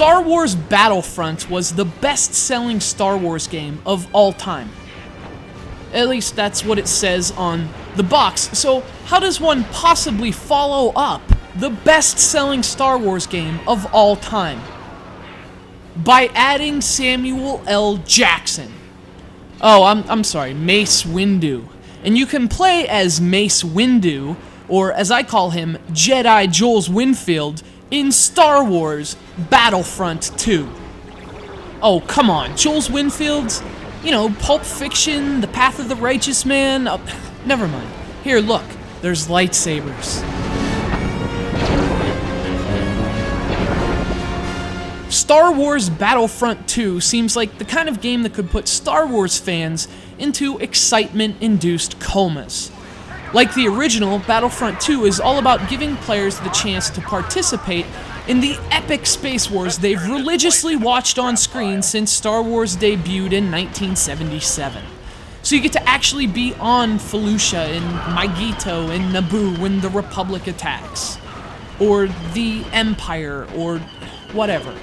Star Wars Battlefront was the best-selling Star Wars game of all time. At least that's what it says on the box. So how does one possibly follow up the best-selling Star Wars game of all time? By adding Samuel L. Jackson. Oh, I'm sorry, Mace Windu. And you can play as Mace Windu, or as I call him, Jedi Jules Winfield, in Star Wars Battlefront II. Oh, come on, Jules Winfield's, Pulp Fiction, The Path of the Righteous Man. Oh, never mind. Here, look, there's lightsabers. Star Wars Battlefront II seems like the kind of game that could put Star Wars fans into excitement-induced comas. Like the original, Battlefront 2 is all about giving players the chance to participate in the epic space wars they've religiously watched on screen since Star Wars debuted in 1977. So you get to actually be on Felucia and Magito and Naboo when the Republic attacks. Or the Empire, or whatever.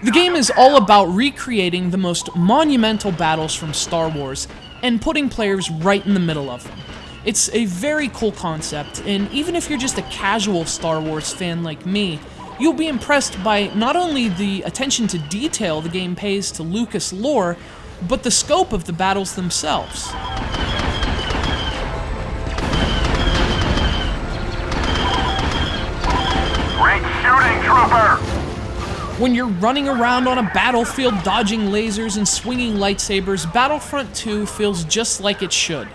The game is all about recreating the most monumental battles from Star Wars and putting players right in the middle of them. It's a very cool concept, and even if you're just a casual Star Wars fan like me, you'll be impressed by not only the attention to detail the game pays to Lucas lore, but the scope of the battles themselves. Great shooting, trooper! When you're running around on a battlefield dodging lasers and swinging lightsabers, Battlefront 2 feels just like it should.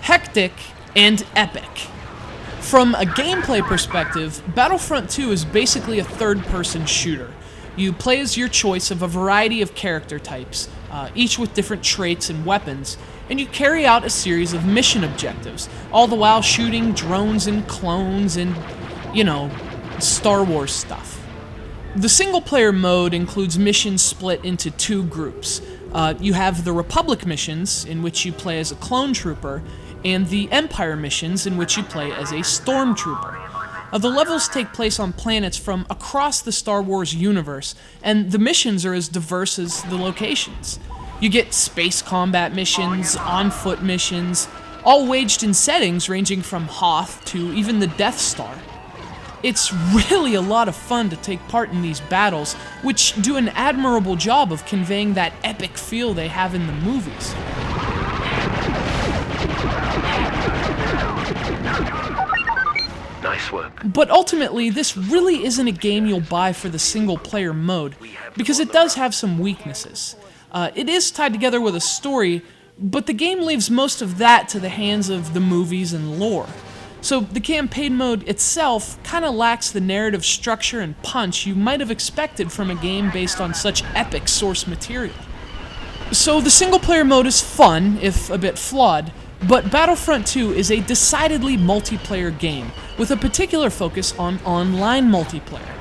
Hectic and epic. From a gameplay perspective, Battlefront 2 is basically a third-person shooter. You play as your choice of a variety of character types, each with different traits and weapons, and you carry out a series of mission objectives, all the while shooting drones and clones and, Star Wars stuff. The single-player mode includes missions split into two groups. You have the Republic missions, in which you play as a clone trooper, and the Empire missions, in which you play as a stormtrooper. The levels take place on planets from across the Star Wars universe, and the missions are as diverse as the locations. You get space combat missions, on-foot missions, all waged in settings ranging from Hoth to even the Death Star. It's really a lot of fun to take part in these battles, which do an admirable job of conveying that epic feel they have in the movies. Nice work. But ultimately, this really isn't a game you'll buy for the single-player mode, because it does have some weaknesses. It is tied together with a story, but the game leaves most of that to the hands of the movies and lore. So the campaign mode itself kind of lacks the narrative structure and punch you might have expected from a game based on such epic source material. So the single-player mode is fun, if a bit flawed, but Battlefront 2 is a decidedly multiplayer game, with a particular focus on online multiplayer.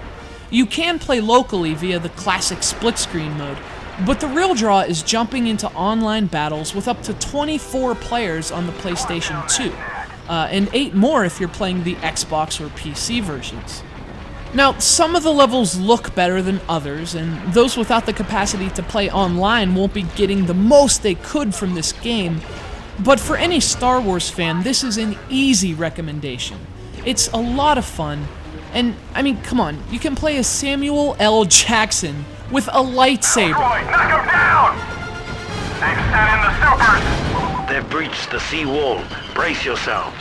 You can play locally via the classic split-screen mode, but the real draw is jumping into online battles with up to 24 players on the PlayStation 2. And 8 more if you're playing the Xbox or PC versions. Now, some of the levels look better than others, and those without the capacity to play online won't be getting the most they could from this game, but for any Star Wars fan, this is an easy recommendation. It's a lot of fun, and, come on, you can play as Samuel L. Jackson with a lightsaber. Troy, knock him down! They've set in the supers! They've breached the sea wall. Brace yourselves.